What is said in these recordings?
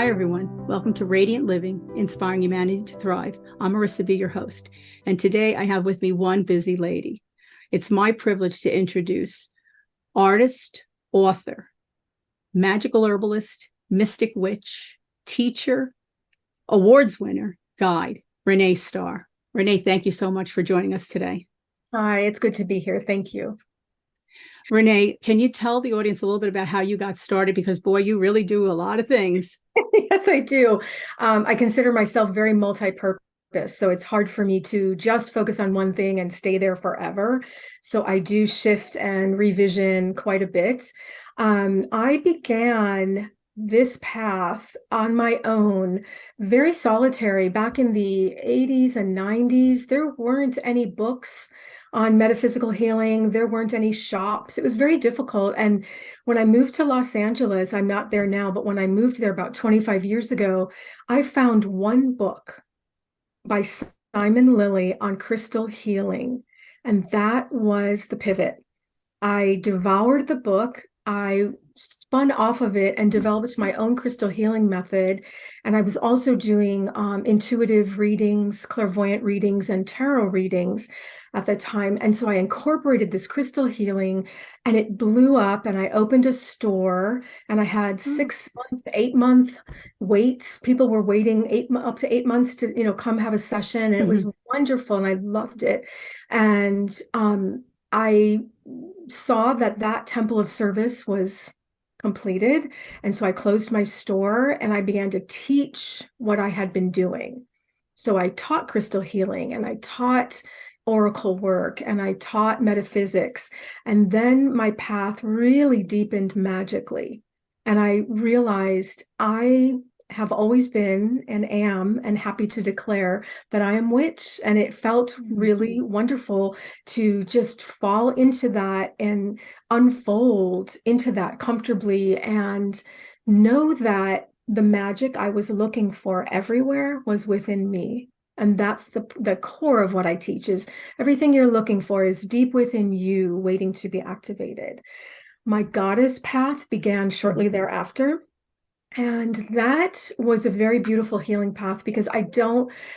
Hi, everyone. Welcome to Radiant Living, Inspiring Humanity to Thrive. I'm Marisa B, your host. And today I have with me one busy lady. It's my privilege to introduce artist, author, magical herbalist, mystic witch, teacher, awards winner, guide, Renée Starr. Renée, thank you so much for joining us today. Hi, it's good to be here. Thank you. Renée, can you tell the audience a little bit about how you got started? Because boy, you really do a lot of things. Yes, I do. I consider myself very multi-purpose, so it's hard for me to just focus on one thing and stay there forever. So I do shift and revision quite a bit. I began this path on my own, very solitary, back in the 80s and 90s. There weren't any books on metaphysical healing. There weren't any shops. It was very difficult. And when I moved to Los Angeles, I'm not there now, but when I moved there about 25 years ago, I found one book by Simon Lilly on crystal healing. And that was the pivot. I devoured the book. I spun off of it and developed my own crystal healing method. And I was also doing intuitive readings, clairvoyant readings, and tarot readings at the time. And so I incorporated this crystal healing and it blew up, and I opened a store, and I had 6 month, 8 month waits. People were waiting up to 8 months to, come have a session. And it was wonderful. And I loved it. And I saw that temple of service was completed. And so I closed my store and I began to teach what I had been doing. So I taught crystal healing, and I taught oracle work, and I taught metaphysics. And then my path really deepened magically. And I realized I have always been and am and happy to declare that I am witch. And it felt really wonderful to just fall into that and unfold into that comfortably and know that the magic I was looking for everywhere was within me. And that's the core of what I teach, is everything you're looking for is deep within you, waiting to be activated. My goddess path began shortly thereafter. And that was a very beautiful healing path, because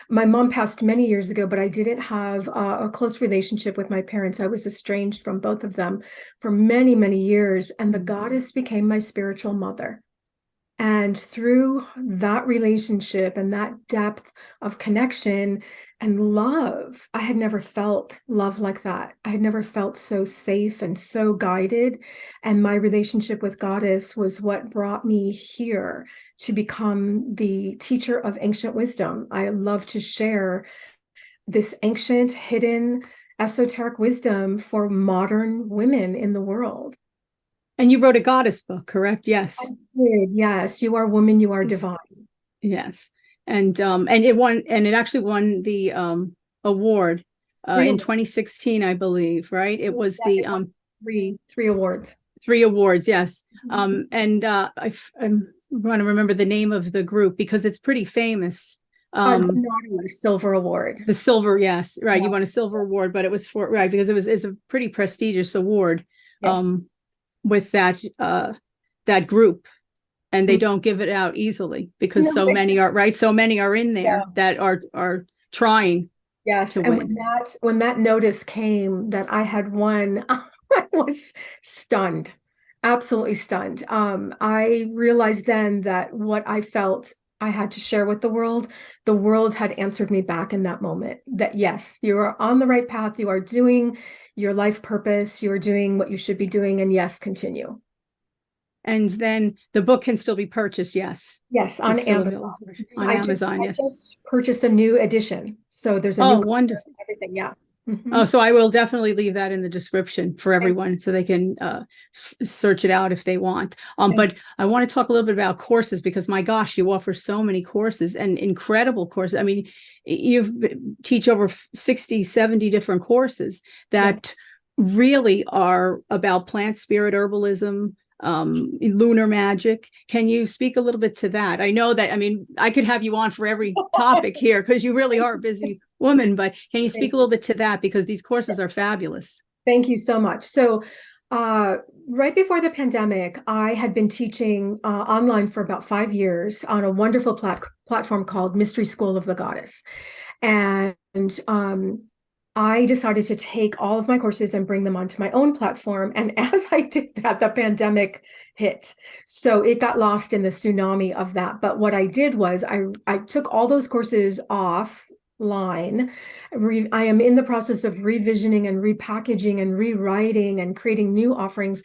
my mom passed many years ago, but I didn't have a close relationship with my parents. I was estranged from both of them for many, many years. And the goddess became my spiritual mother. And through that relationship and that depth of connection and love, I had never felt love like that. I had never felt so safe and so guided. And my relationship with Goddess was what brought me here to become the teacher of ancient wisdom. I love to share this ancient, hidden, esoteric wisdom for modern women in the world. And you wrote a goddess book, correct? Yes. I did. Yes. You are woman, you are divine. Yes. And it actually won the award in 2016, I believe, right? It was the three awards. 3 awards, yes. And I want to remember the name of the group because it's pretty famous. The Silver Award. The silver, yes, right. Yeah. You won a silver award, but it was because it's a pretty prestigious award. Yes. With that group, and they don't give it out easily because so many are in there that are trying. Yes. And win. when that notice came that I had won, I was stunned, absolutely stunned. I realized then that what I felt I had to share with the world had answered me back in that moment, that yes, you are on the right path. You are doing your life purpose. You are doing what you should be doing. And yes, continue. And then the book can still be purchased. Yes. Yes. On Amazon. Amazon. I just purchased a new edition. So there's a new wonderful. Everything. Yeah. Oh, so I will definitely leave that in the description for everyone so they can search it out if they want. But I want to talk a little bit about courses, because my gosh, you offer so many courses and incredible courses. I mean, you teach over 60, 70 different courses that really are about plant, spirit, herbalism, lunar magic. Can you speak a little bit to that? I know that, I mean, I could have you on for every topic here because you really are a busy woman, but can you speak a little bit to that, because these courses are fabulous? Thank you so much. So Right before the pandemic, I had been teaching online for about 5 years on a wonderful platform called Mystery School of the Goddess. And I decided to take all of my courses and bring them onto my own platform. And as I did that, the pandemic hit. So it got lost in the tsunami of that. But what I did was I took all those courses offline. I am in the process of revisioning and repackaging and rewriting and creating new offerings.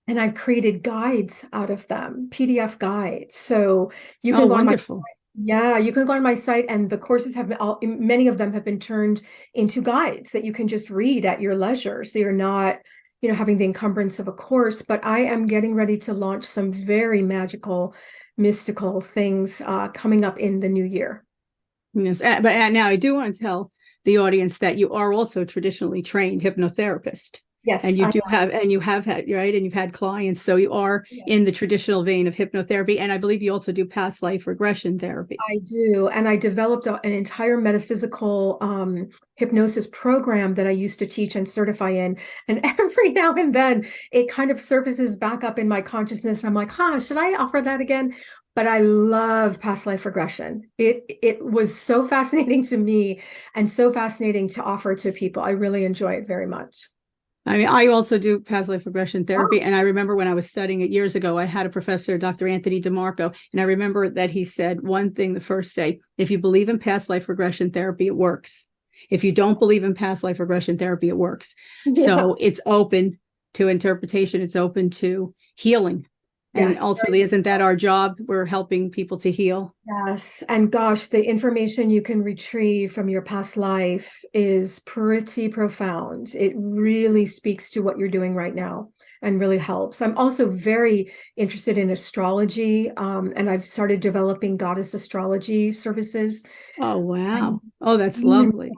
And I've created guides out of them, PDF guides. So you can Oh, go on my wonderful. yeah, you can go on my site, and the courses have been many of them have been turned into guides that you can just read at your leisure. So you're not, having the encumbrance of a course. But I am getting ready to launch some very magical, mystical things coming up in the new year. Yes. But now I do want to tell the audience that you are also traditionally trained hypnotherapist. And Yes, you do have, and you have had, right? And you've had clients. So you are in the traditional vein of hypnotherapy. And I believe you also do past life regression therapy. I do. And I developed an entire metaphysical hypnosis program that I used to teach and certify in. And every now and then it kind of surfaces back up in my consciousness. I'm like, should I offer that again? But I love past life regression. It was so fascinating to me and so fascinating to offer to people. I really enjoy it very much. I mean, I also do past life regression therapy. Oh. And I remember when I was studying it years ago, I had a professor, Dr. Anthony DeMarco, and I remember that he said one thing the first day: if you believe in past life regression therapy, it works. If you don't believe in past life regression therapy, it works. Yeah. So it's open to interpretation. It's open to healing. And Yes. ultimately, isn't that our job? We're helping people to heal. Yes. And gosh, the information you can retrieve from your past life is pretty profound. It really speaks to what you're doing right now and really helps. I'm also very interested in astrology, and I've started developing goddess astrology services. Oh, wow. And Oh, that's lovely.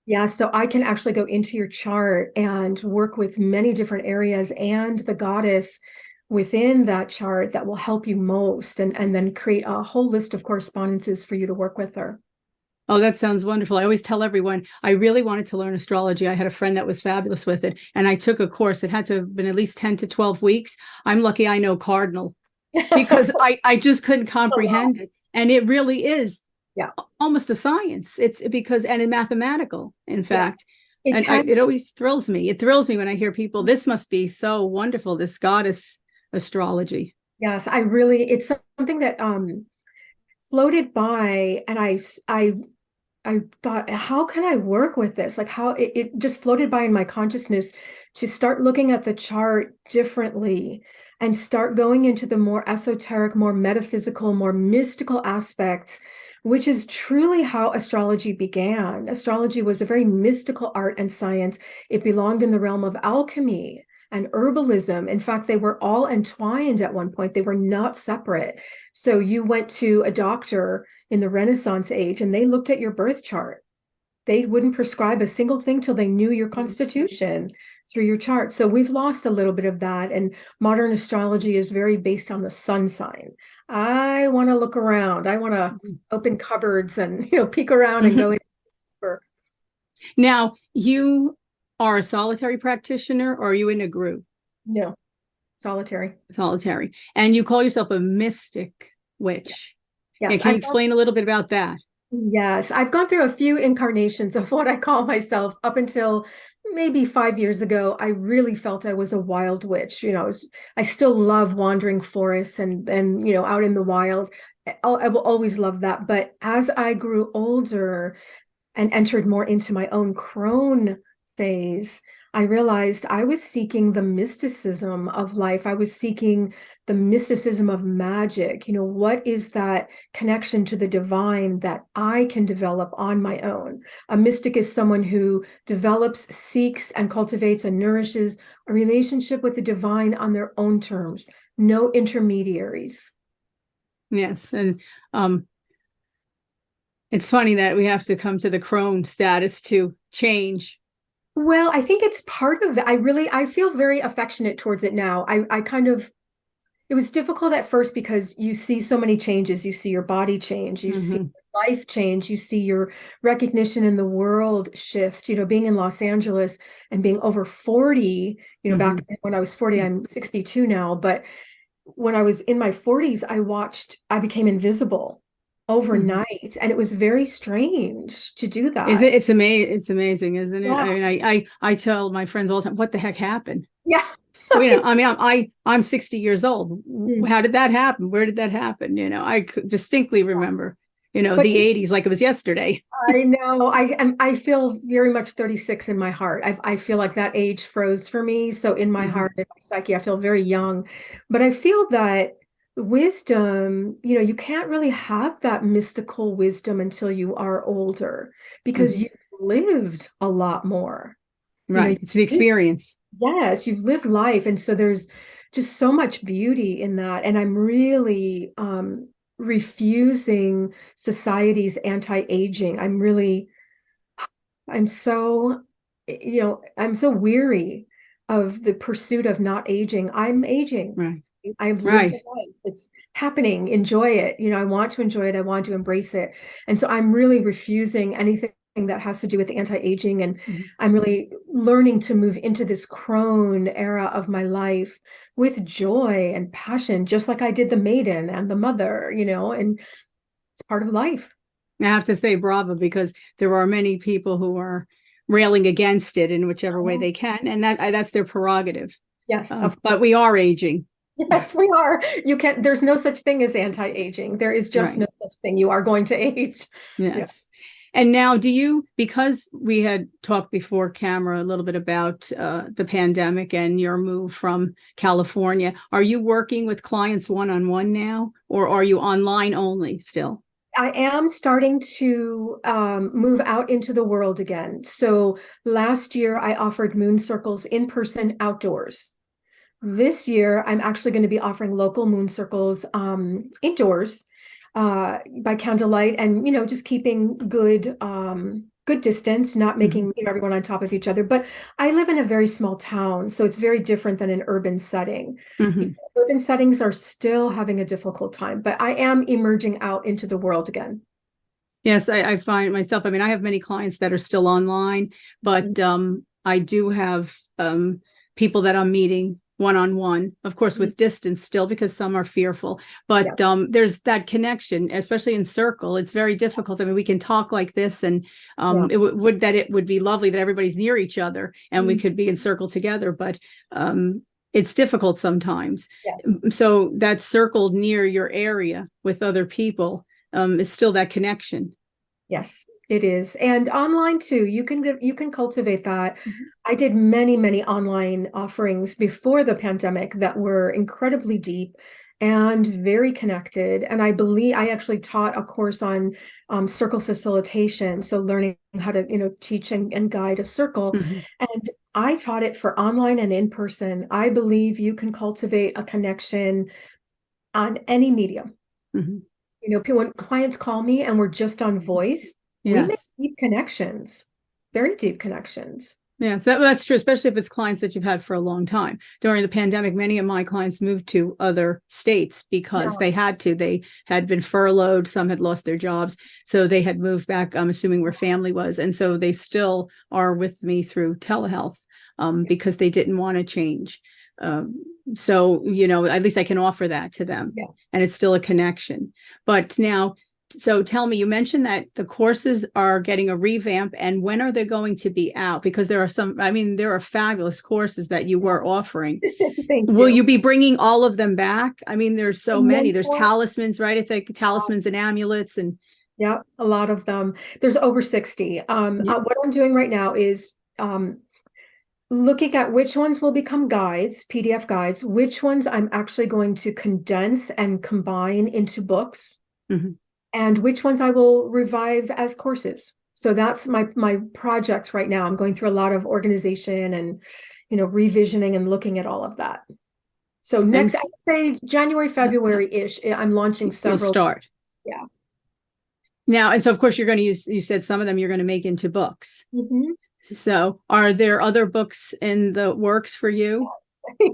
yeah, so I can actually go into your chart and work with many different areas and the goddess within that chart that will help you most, and then create a whole list of correspondences for you to work with her. Oh, that sounds wonderful. I always tell everyone I really wanted to learn astrology. I had a friend that was fabulous with it, and I took a course. It had to have been at least 10 to 12 weeks. I'm lucky I know Cardinal because I just couldn't comprehend it. And it really is almost a science. It's because, and mathematical, in fact. Yes, It always thrills me. It thrills me when I hear people, this must be so wonderful, this goddess astrology. yes, it's something that floated by, and I thought, how can I work with this? Like how it just floated by in my consciousness to start looking at the chart differently and start going into the more esoteric, more metaphysical, more mystical aspects, which is truly how astrology began. Astrology was a very mystical art and science. It belonged in the realm of alchemy and herbalism. In fact, they were all entwined at one point. They were not separate. So you went to a doctor in the Renaissance age and they looked at your birth chart. They wouldn't prescribe a single thing till they knew your constitution through your chart. So we've lost a little bit of that. And modern astrology is very based on the sun sign. I want to look around. I want to open cupboards and, peek around and go in. Now, you are a solitary practitioner, or are you in a group? No, solitary. Solitary. And you call yourself a mystic witch. Yes. Yeah, can you explain a little bit about that? Yes, I've gone through a few incarnations of what I call myself. Up until maybe 5 years ago, I really felt I was a wild witch. I still love wandering forests and out in the wild. I will always love that. But as I grew older and entered more into my own crone phase, I realized I was seeking the mysticism of life. I was seeking the mysticism of magic. What is that connection to the divine that I can develop on my own? A mystic is someone who develops, seeks, and cultivates and nourishes a relationship with the divine on their own terms, no intermediaries. Yes. And it's funny that we have to come to the crone status to change. Well, I think it's part of it. I feel very affectionate towards it now. It It was difficult at first because you see so many changes. You see your body change, you see life change, you see your recognition in the world shift. Being in Los Angeles and being over 40, back when I was 40, I'm 62 now, but when I was in my 40s, I became invisible overnight, and it was very strange to do that. It's amazing. It's amazing, isn't it? Yeah. I mean, I tell my friends all the time, what the heck happened? Yeah. I mean, I'm 60 years old. How did that happen? Where did that happen? I could distinctly remember, But the 80s like it was yesterday. I know. I feel very much 36 in my heart. I feel like that age froze for me. So in my heart, in my psyche, I feel very young. But I feel that wisdom, you can't really have that mystical wisdom until you are older, because you've lived a lot more. Right. It's the experience. Yes, you've lived life. And so there's just so much beauty in that. And I'm really refusing society's anti-aging. I'm so, I'm so weary of the pursuit of not aging. I'm aging. Right. I've lived a life. It's happening. Enjoy it. I want to enjoy it. I want to embrace it. And so I'm really refusing anything that has to do with anti-aging. And I'm really learning to move into this crone era of my life with joy and passion, just like I did the maiden and the mother, and it's part of life. I have to say bravo, because there are many people who are railing against it in whichever way they can. And that's their prerogative. Yes. But we are aging. Yes, we are. There's no such thing as anti-aging. There is just no such thing. You are going to age. Yes. And now because we had talked before camera a little bit about the pandemic and your move from California, are you working with clients one-on-one now, or are you online only still? I am starting to move out into the world again. So last year I offered moon circles in person outdoors. This year, I'm actually going to be offering local moon circles indoors by candlelight, and just keeping good distance, not making everyone on top of each other. But I live in a very small town, so it's very different than an urban setting. Urban settings are still having a difficult time, but I am emerging out into the world again. Yes, I find myself, I mean, I have many clients that are still online, but I do have people that I'm meeting one-on-one, of course, with distance still, because some are fearful, but there's that connection, especially in circle. It's very difficult. I mean, we can talk like this, and it would be lovely that everybody's near each other and we could be in circle together, but it's difficult sometimes. So that circle near your area with other people is still that connection. Yes, it is. And online too, you can cultivate that. I did many online offerings before the pandemic that were incredibly deep and very connected. And I actually taught a course on circle facilitation. So learning how to, teach and guide a circle. And I taught it for online and in person. I believe you can cultivate a connection on any medium. When clients call me and we're just on voice, we make deep connections, very deep connections. Yes, that's true, especially if it's clients that you've had for a long time. During the pandemic, many of my clients moved to other states because they had to. They had been furloughed, some had lost their jobs, so they had moved back, I'm assuming, where family was. And so they still are with me through telehealth because they didn't want to change. So, at least I can offer that to them, and it's still a connection. But now, so tell me, you mentioned that the courses are getting a revamp, and when are they going to be out? Because there are fabulous courses that you were offering. Will you be bringing all of them back? I mean, there's so many. There's talismans, right? I think talismans and amulets and. Yeah, a lot of them. There's over 60. What I'm doing right now is looking at which ones will become guides, PDF guides, which ones I'm actually going to condense and combine into books. And which ones I will revive as courses. So that's my project right now. I'm going through a lot of organization and, revisioning and looking at all of that. So next, I'd say January, February-ish, I'm launching several. You'll start. Yeah. Now, and so of course you're going to use, you said some of them you're going to make into books. So are there other books in the works for you?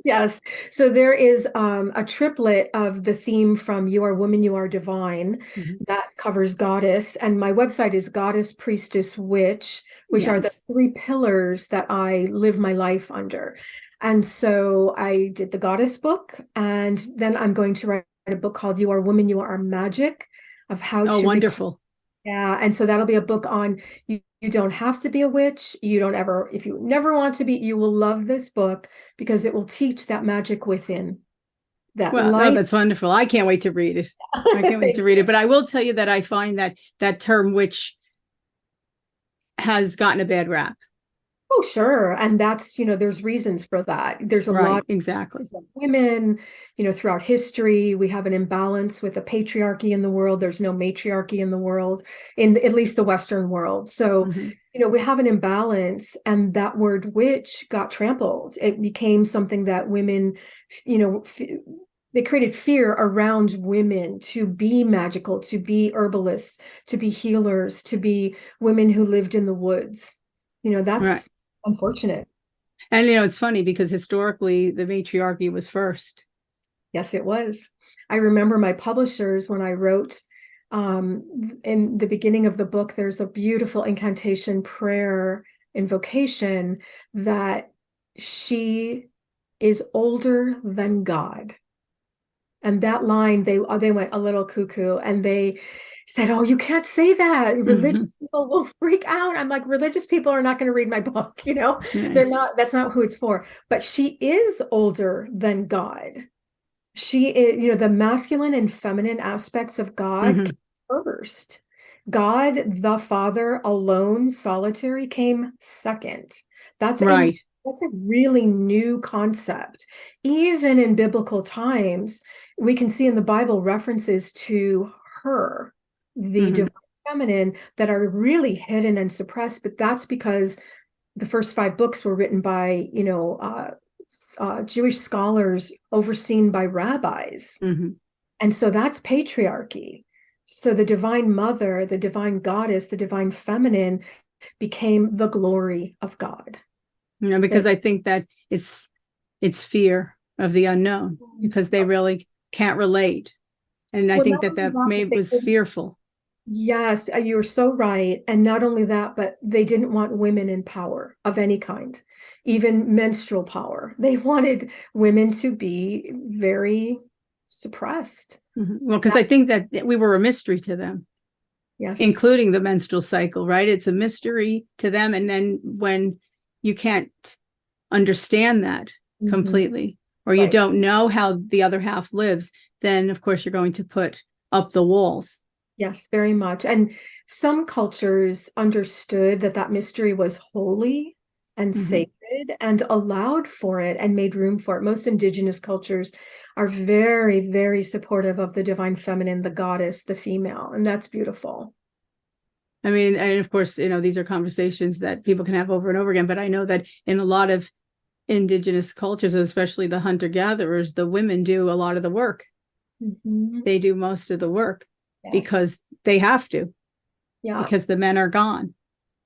Yes. So there is a triplet of the theme from You Are Woman, You Are Divine Mhm. that covers goddess. And my website is Goddess, Priestess, Witch, which are the Yes. three pillars that I live my life under. And so I did the goddess book, and then I'm going to write a book called You Are Woman, You Are Magic, of how Oh, to become. wonderful. Yeah, and so that'll be a book on you don't have to be a witch. You don't ever, if you never want to be, you will love this book because it will teach that magic within, that Well, oh, light. that's wonderful. I can't wait to read it. I can't wait to Thank read you. it. But I will tell you that I find that that term witch has gotten a bad rap. Oh, sure. And that's, there's reasons for that. There's a Right, lot exactly. of women, throughout history. We have an imbalance with the patriarchy in the world. There's no matriarchy in the world, in at least the Western world. So, Hmm. we have an imbalance, and that word witch got trampled. It became something that women, you know, they created fear around women to be magical, to be herbalists, to be healers, to be women who lived in the woods. Right. That's unfortunate. And it's funny because historically the matriarchy was first. Yes, it was. I remember my publishers when I wrote in the beginning of the book, there's a beautiful incantation prayer invocation that she is older than God. And that line, they went a little cuckoo, and they said, "Oh, you can't say that. Hmm. Religious people will freak out." I'm like, religious people are not going to read my book, Yeah. They're not, that's not who it's for. But she is older than God. She is, the masculine and feminine aspects of God Hmm. came first. God, the Father, alone, solitary, came second. That's a Right. that's a really new concept. Even in biblical times, we can see in the Bible references to her, the Hmm. divine feminine, that are really hidden and suppressed. But that's because the first five books were written by, Jewish scholars overseen by rabbis. Hmm. And so that's patriarchy. So the divine mother, the divine goddess, the divine feminine became the glory of God. Because I think that it's fear of the unknown because they really can't relate. And I Well, think not that only that that, but made they was didn't. fearful. Yes, you're so right. And not only that, but they didn't want women in power of any kind, even menstrual power. They wanted women to be very suppressed. Mhm. Well, because That, I think that we were a mystery to them, yes. including the menstrual cycle, right? It's a mystery to them. And then when you can't understand that Mhm. completely, or you Right. don't know how the other half lives, then of course you're going to put up the walls. Yes, very much. And some cultures understood that that mystery was holy and Hmm. sacred and allowed for it and made room for it. Most indigenous cultures are very, very supportive of the divine feminine, the goddess, the female, and that's beautiful. I mean, and of course, these are conversations that people can have over and over again, but I know that in a lot of indigenous cultures, especially the hunter-gatherers, the women do a lot of the work. Mhm. They do most of the work Yes. because they have to, Yeah. because the men are gone.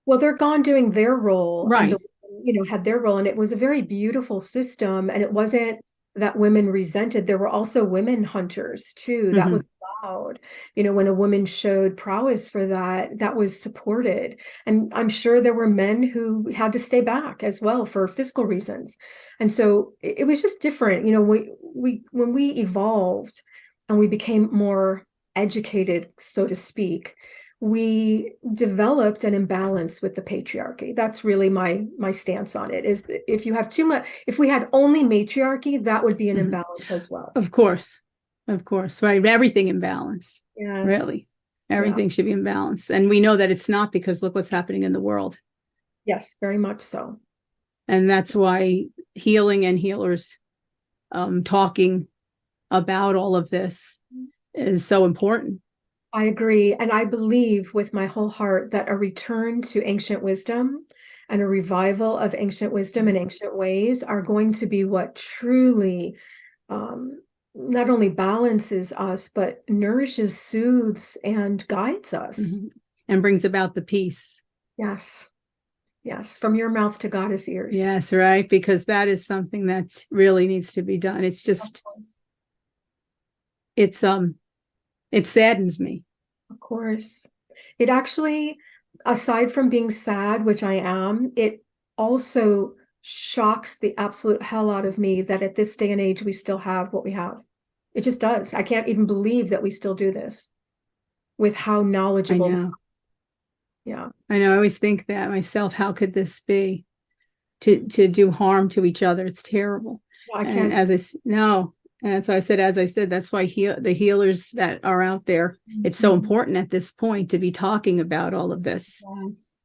Well, they're gone doing their role, and the Right. women, had their role, and it was a very beautiful system. And it wasn't that women resented. There were also women hunters too. That was Hmm. allowed. When a woman showed prowess for that, that was supported. And I'm sure there were men who had to stay back as well for fiscal reasons. And so it was just different. We when we evolved and we became more educated, so to speak, we developed an imbalance with the patriarchy. That's really my stance on it, is that if you have too much, if we had only matriarchy, that would be an Hmm. imbalance as well. Of course. Of course. Right. Everything in balance. Yes. Really. Yeah. Everything should be in balance. And we know that it's not because look what's happening in the world. Yes, very much so. And that's why healing and healers talking about all of this is so important. I agree. And I believe with my whole heart that a return to ancient wisdom and a revival of ancient wisdom and ancient ways are going to be what truly um, not only balances us, but nourishes, soothes, and guides us. Mhm. And brings about the peace. Yes. Yes. From your mouth to Goddess ears. Yes, right. Because that is something that really needs to be done. It's just, it saddens me. Of course. It actually, aside from being sad, which I am, it also shocks the absolute hell out of me that at this day and age, we still have what we have. It just does. I can't even believe that we still do this with how knowledgeable. I know. Yeah. I know. I always think that myself, how could this be to do harm to each other? It's terrible. No, I And can't. no. And so as I said, that's why the healers that are out there, it's so important at this point to be talking about all of this. Yes.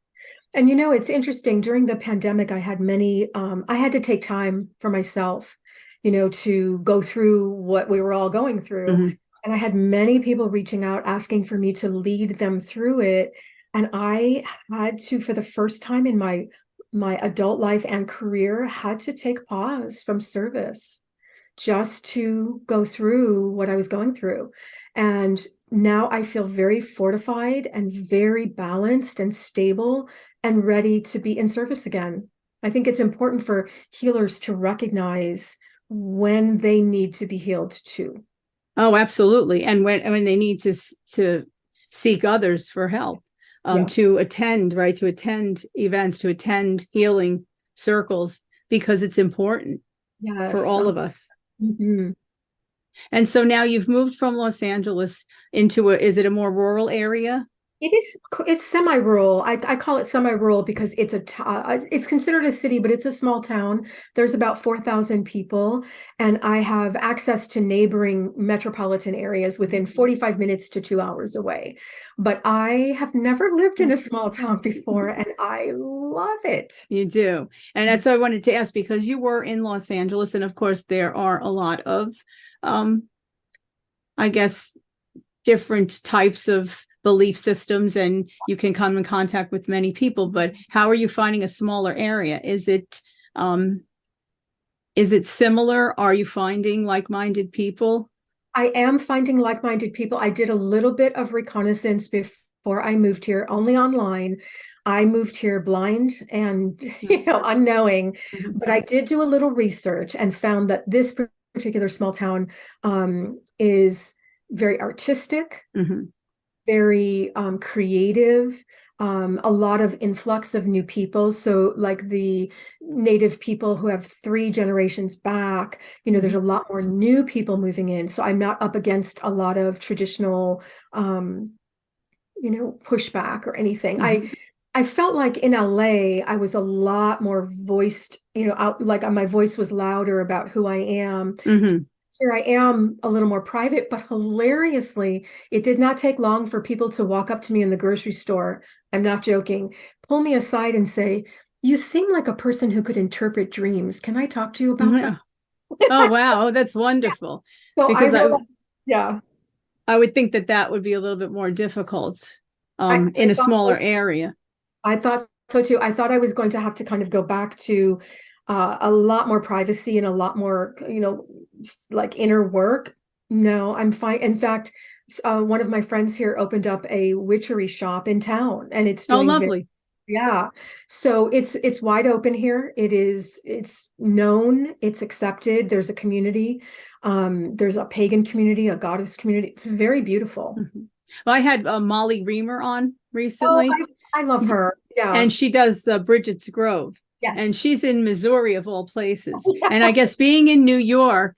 And it's interesting. During the pandemic, I had I had to take time for myself, to go through what we were all going through. Mm-hmm. And I had many people reaching out, asking for me to lead them through it. And I had to, for the first time in my adult life and career, had to take pause from service just to go through what I was going through. And now I feel very fortified and very balanced and stable and ready to be in service again. I think it's important for healers to recognize when they need to be healed too. Oh, absolutely. And when they need to seek others for help, to attend events, to attend healing circles, because it's important for all of us. Mm-hmm. And so now you've moved from Los Angeles into is it a more rural area? It's semi-rural. I call it semi-rural because it's considered a city, but it's a small town. There's about 4,000 people, and I have access to neighboring metropolitan areas within 45 minutes to 2 hours away. But I have never lived in a small town before, and I love it. You do. And that's what I wanted to ask, because you were in Los Angeles, and of course there are a lot of I guess different types of belief systems, and you can come in contact with many people. But how are you finding a smaller area? Is it similar? Are you finding like-minded people? I am finding like-minded people. I did a little bit of reconnaissance before I moved here, only online. I moved here blind and unknowing, but I did do a little research and found that this particular small town is very artistic, very creative, a lot of influx of new people. So like the native people who have 3 generations back, there's a lot more new people moving in. So I'm not up against a lot of traditional, pushback or anything. I felt like in LA, I was a lot more voiced, out, like my voice was louder about who I am. Here I am a little more private, but hilariously, it did not take long for people to walk up to me in the grocery store. I'm not joking, pull me aside and say, "You seem like a person who could interpret dreams. Can I talk to you about that?" Oh, wow. That's wonderful. So because I would think that would be a little bit more difficult in a smaller area. I thought so too. I thought I was going to have to kind of go back to a lot more privacy and a lot more, like inner work. No, I'm fine. In fact, one of my friends here opened up a witchery shop in town, and it's doing lovely. Yeah. So it's wide open here. It's known, it's accepted. There's a community. There's a pagan community, a goddess community. It's very beautiful. Well, I had Molly Reamer on recently. Oh, I love her. Yeah. And she does Bridget's Grove. Yes. And she's in Missouri of all places. And I guess being in New York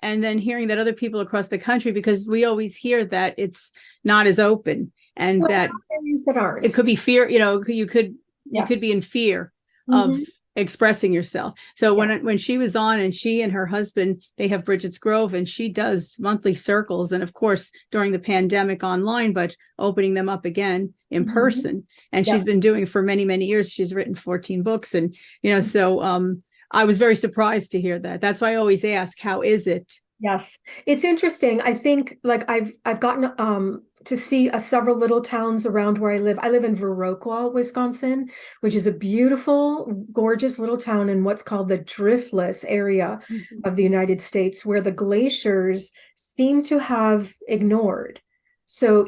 and then hearing that other people across the country, because we always hear that it's not as open, and that it could be fear, you could be in fear of expressing yourself. So when she was on, and she and her husband, they have Bridget's Grove, and she does monthly circles, and of course during the pandemic online, but opening them up again in person. And she's been doing it for many, many years. She's written 14 books, and so I was very surprised to hear that. That's why I always ask, how is it? Yes, it's interesting. I think like I've gotten to see several little towns around where I live. I live in Viroqua, Wisconsin, which is a beautiful, gorgeous little town in what's called the driftless area of the United States, where the glaciers seem to have ignored. So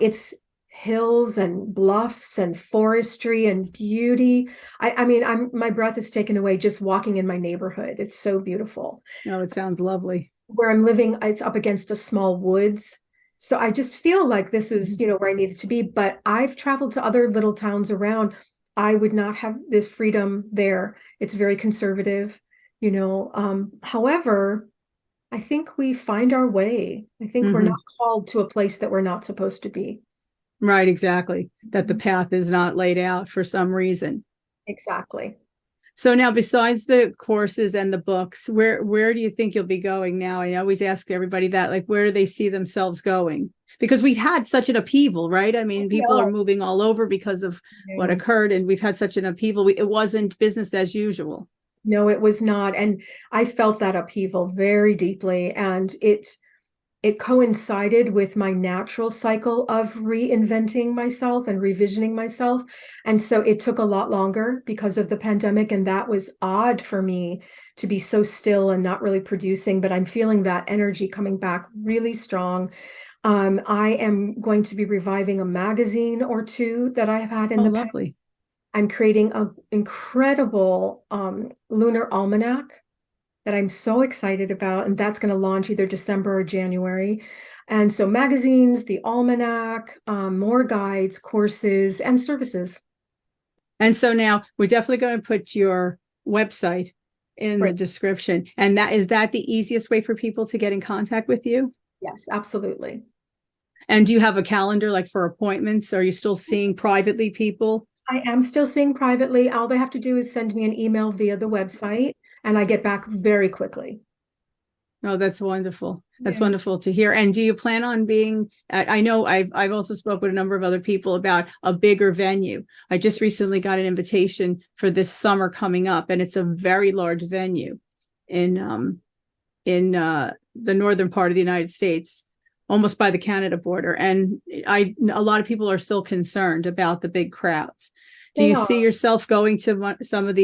hills and bluffs and forestry and beauty. I mean, my breath is taken away just walking in my neighborhood. It's so beautiful. No, it sounds lovely. Where I'm living, it's up against a small woods. So I just feel like this is, where I needed to be. But I've traveled to other little towns around. I would not have this freedom there. It's very conservative, However, I think we find our way. I think we're not called to a place that we're not supposed to be. Right, exactly. That the path is not laid out for some reason. Exactly. So now, besides the courses and the books, where do you think you'll be going now? I always ask everybody that, like, where do they see themselves going? Because we've had such an upheaval, right? I mean, people are moving all over because of what occurred, and we've had such an upheaval. It wasn't business as usual. No, it was not. And I felt that upheaval very deeply. And it coincided with my natural cycle of reinventing myself and revisioning myself. And so it took a lot longer because of the pandemic. And that was odd for me to be so still and not really producing, but I'm feeling that energy coming back really strong. I am going to be reviving a magazine or two that I've had in the past. Lovely. I'm creating an incredible lunar almanac that I'm so excited about, and that's going to launch either December or January. And so magazines, the almanac, more guides, courses, and services. And so now we're definitely going to put your website in the description. And is that the easiest way for people to get in contact with you? Yes, absolutely. And do you have a calendar, like, for appointments? Are you still seeing privately people? I am still seeing privately. All they have to do is send me an email via the website, and I get back very quickly. Oh, that's wonderful. That's wonderful to hear. And do you plan on being, I know I've also spoke with a number of other people about a bigger venue. I just recently got an invitation for this summer coming up, and it's a very large venue in the northern part of the United States, almost by the Canada border. And a lot of people are still concerned about the big crowds. Do you see yourself going to some of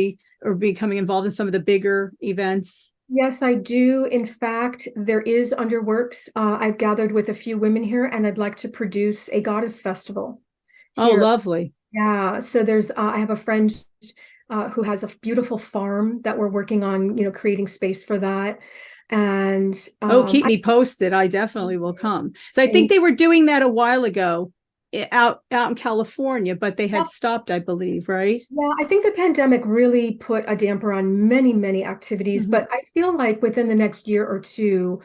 or becoming involved in some of the bigger events? Yes, I do. In fact, there is underworks. I've gathered with a few women here, and I'd like to produce a goddess festival here. Oh, lovely. Yeah. So I have a friend who has a beautiful farm that we're working on, creating space for that. And keep me posted. I definitely will come. So I think they were doing that a while ago out in California, but they had stopped, I believe, right? Yeah, I think the pandemic really put a damper on many, many activities, but I feel like within the next year or two,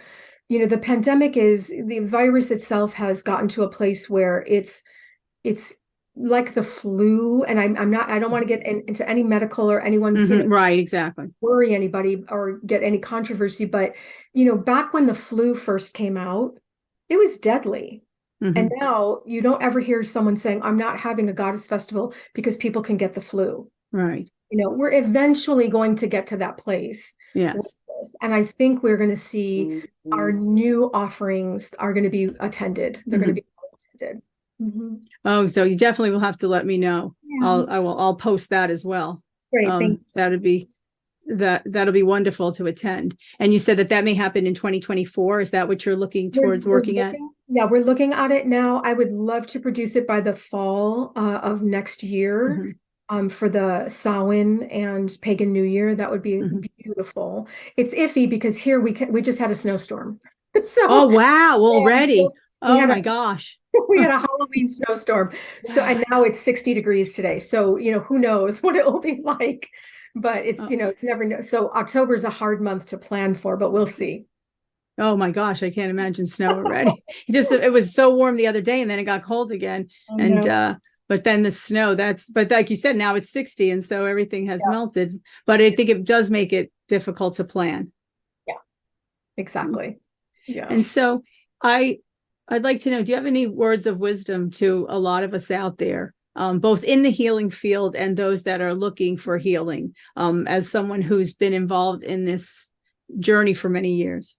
the the virus itself has gotten to a place where it's like the flu, and I don't want to get into any medical or anyone's right, exactly, worry anybody or get any controversy, but back when the flu first came out, it was deadly. And now you don't ever hear someone saying, I'm not having a goddess festival because people can get the flu. Right. We're eventually going to get to that place. Yes. And I think we're going to see our new offerings are going to be attended. They're going to be attended. Oh, so you definitely will have to let me know. Yeah. I'll post that as well. Great. That'll be wonderful to attend. And you said that may happen in 2024. Is that what you're looking towards working at? Yeah, we're looking at it now. I would love to produce it by the fall of next year for the Samhain and Pagan New Year. That would be beautiful. It's iffy because here we just had a snowstorm. Oh, wow, already. Oh my gosh. We had a Halloween snowstorm. So, and now it's 60 degrees today. So, who knows what it will be like, but it's, it's never know. So October is a hard month to plan for, but we'll see. Oh my gosh, I can't imagine snow already. It was so warm the other day, and then it got cold again. But then the snow, but like you said, now it's 60, and so everything has melted. But I think it does make it difficult to plan. Yeah, exactly. Yeah. And so I'd like to know, do you have any words of wisdom to a lot of us out there, both in the healing field and those that are looking for healing, as someone who's been involved in this journey for many years?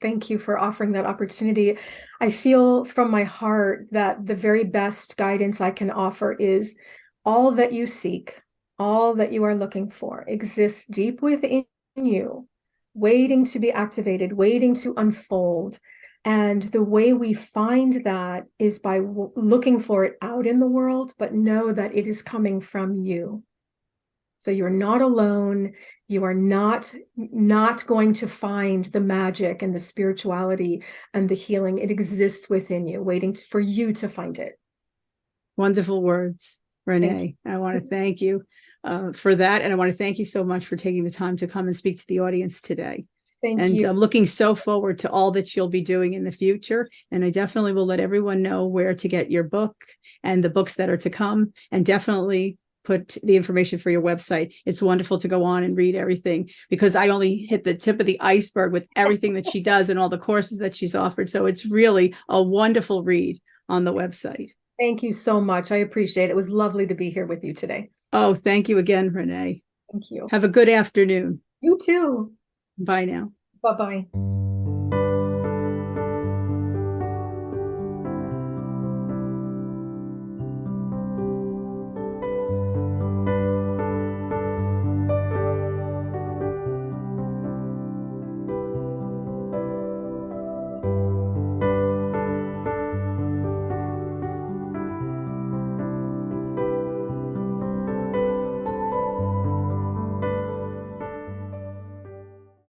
Thank you for offering that opportunity. I feel from my heart that the very best guidance I can offer is all that you seek, all that you are looking for exists deep within you, waiting to be activated, waiting to unfold. And the way we find that is by looking for it out in the world, but know that it is coming from you. So you're not alone. You are not going to find the magic and the spirituality and the healing. It exists within you, waiting for you to find it. Wonderful words, Renee. I want to thank you for that. And I want to thank you so much for taking the time to come and speak to the audience today. Thank and you. I'm looking so forward to all that you'll be doing in the future. And I definitely will let everyone know where to get your book and the books that are to come, and definitely put the information for your website. It's wonderful to go on and read everything, because I only hit the tip of the iceberg with everything that she does and all the courses that she's offered. So it's really a wonderful read on the website. Thank you so much. I appreciate it. It was lovely to be here with you today. Oh, thank you again, Renee. Thank you. Have a good afternoon. You too. Bye now. Bye-bye.